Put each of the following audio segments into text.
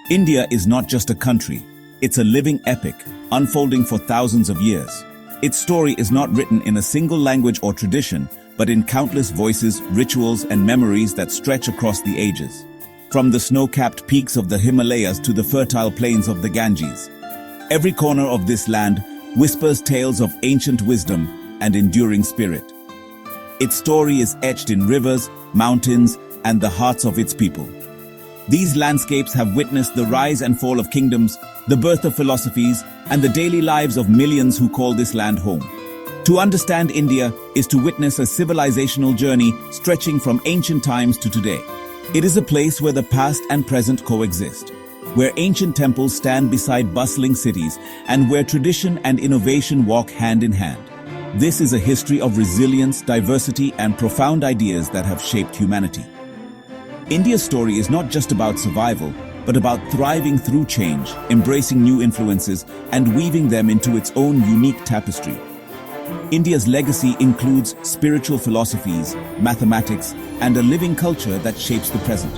India is not just a country, it's a living epic, unfolding for thousands of years. Its story is not written in a single language or tradition, but in countless voices, rituals, and memories that stretch across the ages. From the snow-capped peaks of the Himalayas to the fertile plains of the Ganges, every corner of this land whispers tales of ancient wisdom and enduring spirit. Its story is etched in rivers, mountains, and the hearts of its people. These landscapes have witnessed the rise and fall of kingdoms, the birth of philosophies, and the daily lives of millions who call this land home. To understand India is to witness a civilizational journey stretching from ancient times to today. It is a place where the past and present coexist, where ancient temples stand beside bustling cities, and where tradition and innovation walk hand in hand. This is a history of resilience, diversity, and profound ideas that have shaped humanity. India's story is not just about survival, but about thriving through change, embracing new influences, and weaving them into its own unique tapestry. India's legacy includes spiritual philosophies, mathematics, and a living culture that shapes the present.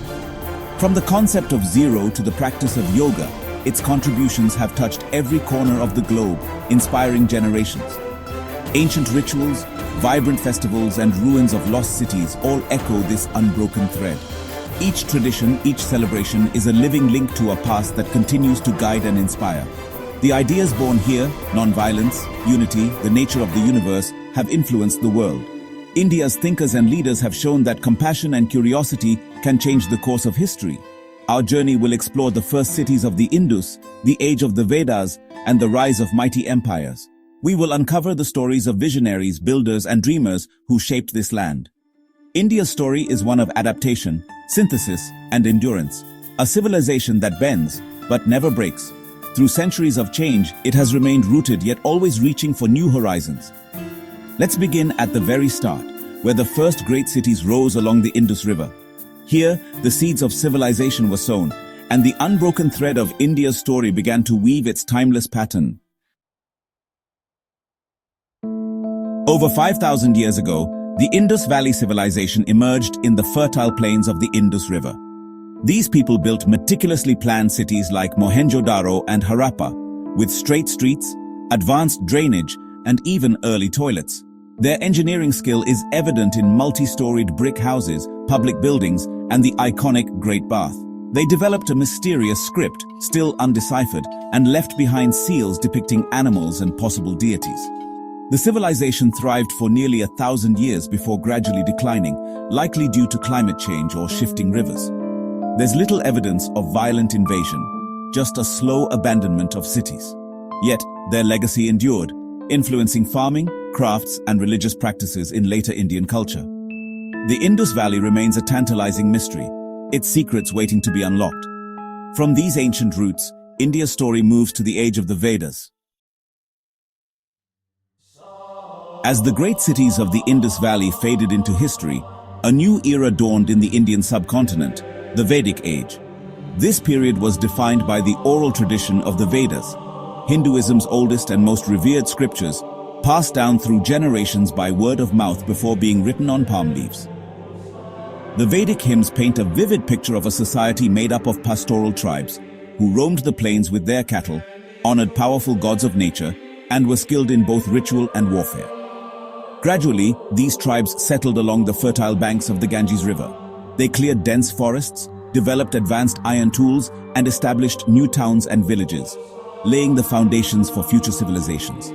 From the concept of zero to the practice of yoga, its contributions have touched every corner of the globe, inspiring generations. Ancient rituals, vibrant festivals, and ruins of lost cities all echo this unbroken thread. Each tradition, each celebration is a living link to a past that continues to guide and inspire. The ideas born here, non-violence, unity, the nature of the universe, have influenced the world. India's thinkers and leaders have shown that compassion and curiosity can change the course of history. Our journey will explore the first cities of the Indus, the age of the Vedas, and the rise of mighty empires. We will uncover the stories of visionaries, builders, and dreamers who shaped this land. India's story is one of adaptation, synthesis, and endurance. A civilization that bends, but never breaks. Through centuries of change, it has remained rooted yet always reaching for new horizons. Let's begin at the very start, where the first great cities rose along the Indus River. Here, the seeds of civilization were sown, and the unbroken thread of India's story began to weave its timeless pattern. Over 5,000 years ago, the Indus Valley Civilization emerged in the fertile plains of the Indus River. These people built meticulously planned cities like Mohenjo-daro and Harappa, with straight streets, advanced drainage, and even early toilets. Their engineering skill is evident in multi-storied brick houses, public buildings, and the iconic Great Bath. They developed a mysterious script, still undeciphered, and left behind seals depicting animals and possible deities. The civilization thrived for nearly 1,000 years before gradually declining, likely due to climate change or shifting rivers. There's little evidence of violent invasion, just a slow abandonment of cities. Yet, their legacy endured, influencing farming, crafts, and religious practices in later Indian culture. The Indus Valley remains a tantalizing mystery, its secrets waiting to be unlocked. From these ancient roots, India's story moves to the age of the Vedas. As the great cities of the Indus Valley faded into history, a new era dawned in the Indian subcontinent, the Vedic Age. This period was defined by the oral tradition of the Vedas, Hinduism's oldest and most revered scriptures, passed down through generations by word of mouth before being written on palm leaves. The Vedic hymns paint a vivid picture of a society made up of pastoral tribes, who roamed the plains with their cattle, honored powerful gods of nature, and were skilled in both ritual and warfare. Gradually, these tribes settled along the fertile banks of the Ganges River. They cleared dense forests, developed advanced iron tools, and established new towns and villages, laying the foundations for future civilizations.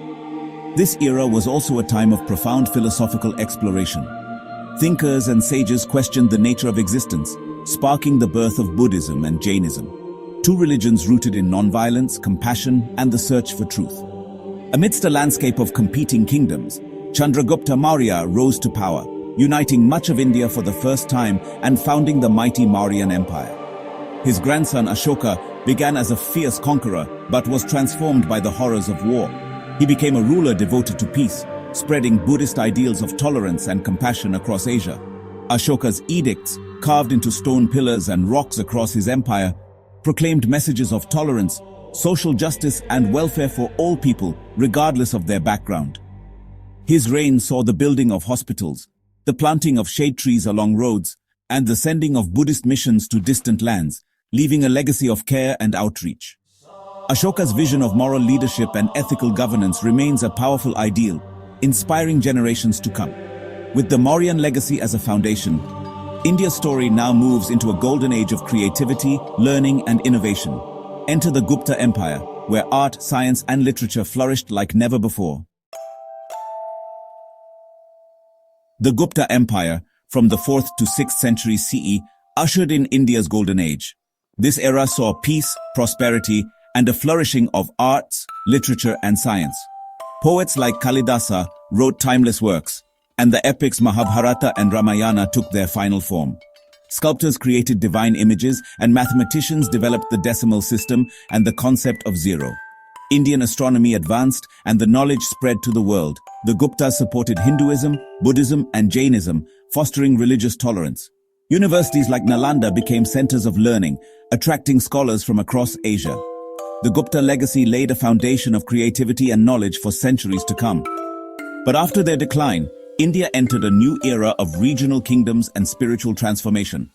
This era was also a time of profound philosophical exploration. Thinkers and sages questioned the nature of existence, sparking the birth of Buddhism and Jainism, two religions rooted in nonviolence, compassion, and the search for truth. Amidst a landscape of competing kingdoms, Chandragupta Maurya rose to power, uniting much of India for the first time and founding the mighty Mauryan Empire. His grandson Ashoka began as a fierce conqueror but was transformed by the horrors of war. He became a ruler devoted to peace, spreading Buddhist ideals of tolerance and compassion across Asia. Ashoka's edicts, carved into stone pillars and rocks across his empire, proclaimed messages of tolerance, social justice, and welfare for all people, regardless of their background. His reign saw the building of hospitals, the planting of shade trees along roads, and the sending of Buddhist missions to distant lands, leaving a legacy of care and outreach. Ashoka's vision of moral leadership and ethical governance remains a powerful ideal, inspiring generations to come. With the Mauryan legacy as a foundation, India's story now moves into a golden age of creativity, learning, and innovation. Enter the Gupta Empire, where art, science, and literature flourished like never before. The Gupta Empire, from the 4th to 6th century CE, ushered in India's golden age. This era saw peace, prosperity, and a flourishing of arts, literature, and science. Poets like Kalidasa wrote timeless works, and the epics Mahabharata and Ramayana took their final form. Sculptors created divine images, and mathematicians developed the decimal system and the concept of zero. Indian astronomy advanced, and the knowledge spread to the world. The Guptas supported Hinduism, Buddhism, and Jainism, fostering religious tolerance. Universities like Nalanda became centers of learning, attracting scholars from across Asia. The Gupta legacy laid a foundation of creativity and knowledge for centuries to come. But after their decline, India entered a new era of regional kingdoms and spiritual transformation.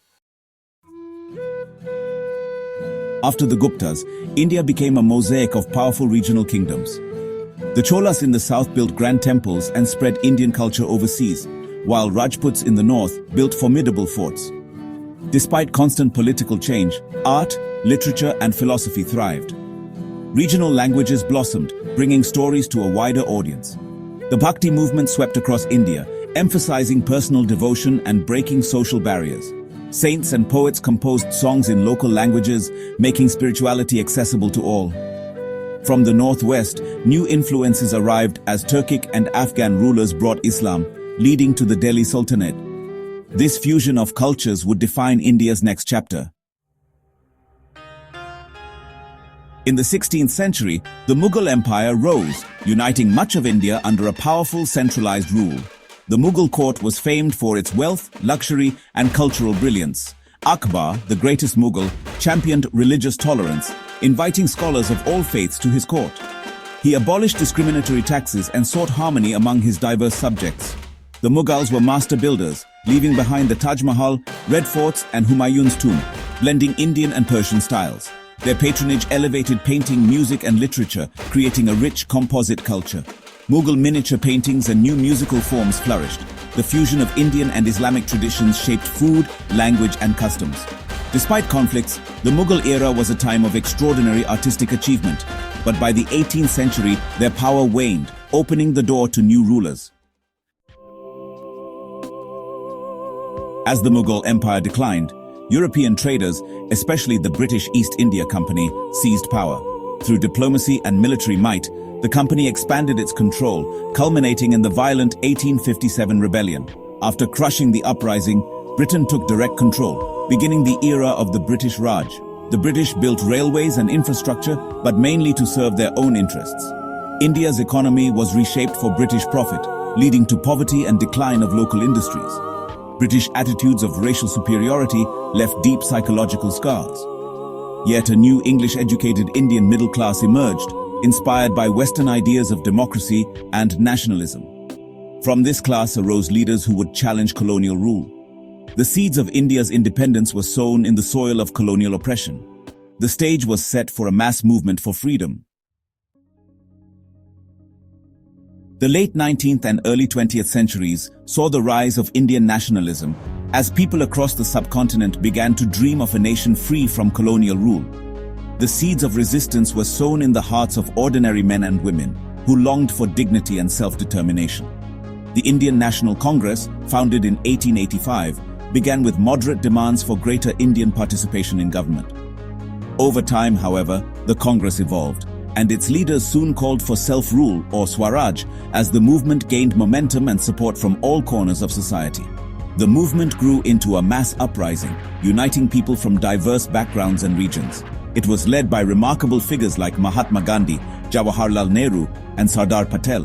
After the Guptas, India became a mosaic of powerful regional kingdoms. The Cholas in the south built grand temples and spread Indian culture overseas, while Rajputs in the north built formidable forts. Despite constant political change, art, literature, and philosophy thrived. Regional languages blossomed, bringing stories to a wider audience. The Bhakti movement swept across India, emphasizing personal devotion and breaking social barriers. Saints and poets composed songs in local languages, making spirituality accessible to all. From the northwest, new influences arrived as Turkic and Afghan rulers brought Islam, leading to the Delhi Sultanate. This fusion of cultures would define India's next chapter. In the 16th century, the Mughal Empire rose, uniting much of India under a powerful centralized rule. The Mughal court was famed for its wealth, luxury, and cultural brilliance. Akbar, the greatest Mughal, championed religious tolerance, inviting scholars of all faiths to his court. He abolished discriminatory taxes and sought harmony among his diverse subjects. The Mughals were master builders, leaving behind the Taj Mahal, Red Forts, and Humayun's tomb, blending Indian and Persian styles. Their patronage elevated painting, music, and literature, creating a rich composite culture. Mughal miniature paintings and new musical forms flourished. The fusion of Indian and Islamic traditions shaped food, language, and customs. Despite conflicts, the Mughal era was a time of extraordinary artistic achievement. But by the 18th century, their power waned, opening the door to new rulers. As the Mughal Empire declined, European traders, especially the British East India Company, seized power. Through diplomacy and military might, the company expanded its control, culminating in the violent 1857 rebellion. After crushing the uprising, Britain took direct control, beginning the era of the British Raj. The British built railways and infrastructure, but mainly to serve their own interests. India's economy was reshaped for British profit, leading to poverty and decline of local industries. British attitudes of racial superiority left deep psychological scars. Yet a new English-educated Indian middle class emerged, inspired by Western ideas of democracy and nationalism. From this class arose leaders who would challenge colonial rule. The seeds of India's independence were sown in the soil of colonial oppression. The stage was set for a mass movement for freedom. The late 19th and early 20th centuries saw the rise of Indian nationalism as people across the subcontinent began to dream of a nation free from colonial rule. The seeds of resistance were sown in the hearts of ordinary men and women who longed for dignity and self-determination. The Indian National Congress, founded in 1885, began with moderate demands for greater Indian participation in government. Over time, however, the Congress evolved, and its leaders soon called for self-rule or Swaraj as the movement gained momentum and support from all corners of society. The movement grew into a mass uprising, uniting people from diverse backgrounds and regions. It was led by remarkable figures like Mahatma Gandhi, Jawaharlal Nehru, and Sardar Patel,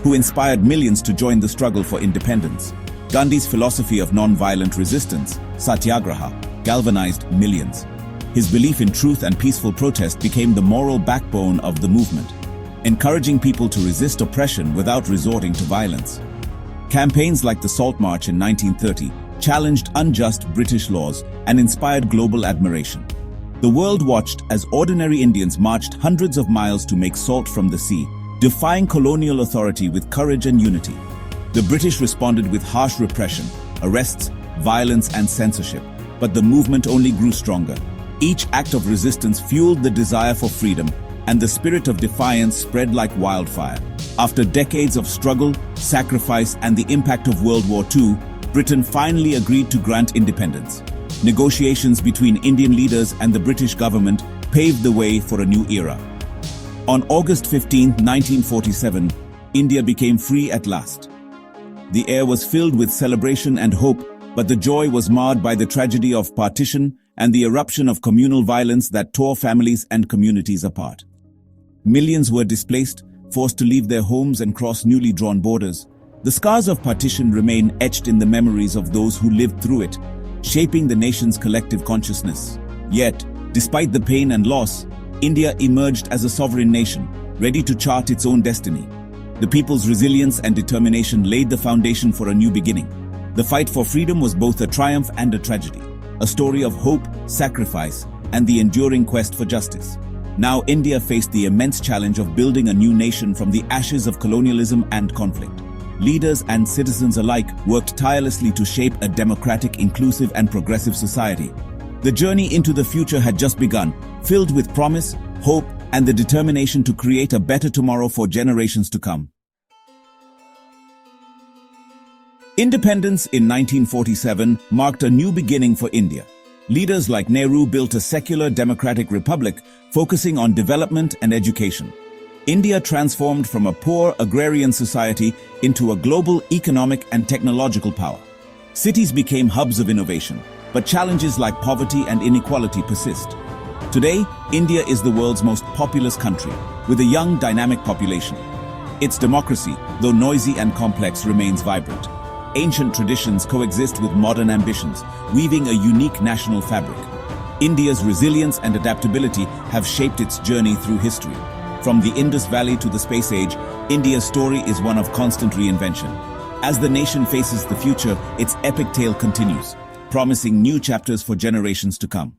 who inspired millions to join the struggle for independence. Gandhi's philosophy of non-violent resistance, satyagraha, galvanized millions. His belief in truth and peaceful protest became the moral backbone of the movement, encouraging people to resist oppression without resorting to violence. Campaigns like the Salt March in 1930 challenged unjust British laws and inspired global admiration. The world watched as ordinary Indians marched hundreds of miles to make salt from the sea, defying colonial authority with courage and unity. The British responded with harsh repression, arrests, violence and censorship, but the movement only grew stronger. Each act of resistance fueled the desire for freedom, and the spirit of defiance spread like wildfire. After decades of struggle, sacrifice, and the impact of World War II, Britain finally agreed to grant independence. Negotiations between Indian leaders and the British government paved the way for a new era. On August 15, 1947, India became free at last. The air was filled with celebration and hope, but the joy was marred by the tragedy of partition and the eruption of communal violence that tore families and communities apart. Millions were displaced, forced to leave their homes and cross newly drawn borders. The scars of partition remain etched in the memories of those who lived through it, shaping the nation's collective consciousness. Yet, despite the pain and loss, India emerged as a sovereign nation, ready to chart its own destiny. The people's resilience and determination laid the foundation for a new beginning. The fight for freedom was both a triumph and a tragedy, a story of hope, sacrifice, and the enduring quest for justice. Now India faced the immense challenge of building a new nation from the ashes of colonialism and conflict. Leaders and citizens alike worked tirelessly to shape a democratic, inclusive, and progressive society. The journey into the future had just begun, filled with promise, hope, and the determination to create a better tomorrow for generations to come. Independence in 1947 marked a new beginning for India. Leaders like Nehru built a secular democratic republic focusing on development and education. India transformed from a poor agrarian society into a global economic and technological power. Cities became hubs of innovation, but challenges like poverty and inequality persist. Today, India is the world's most populous country, with a young, dynamic population. Its democracy, though noisy and complex, remains vibrant. Ancient traditions coexist with modern ambitions, weaving a unique national fabric. India's resilience and adaptability have shaped its journey through history. From the Indus Valley to the space age, India's story is one of constant reinvention. As the nation faces the future, its epic tale continues, promising new chapters for generations to come.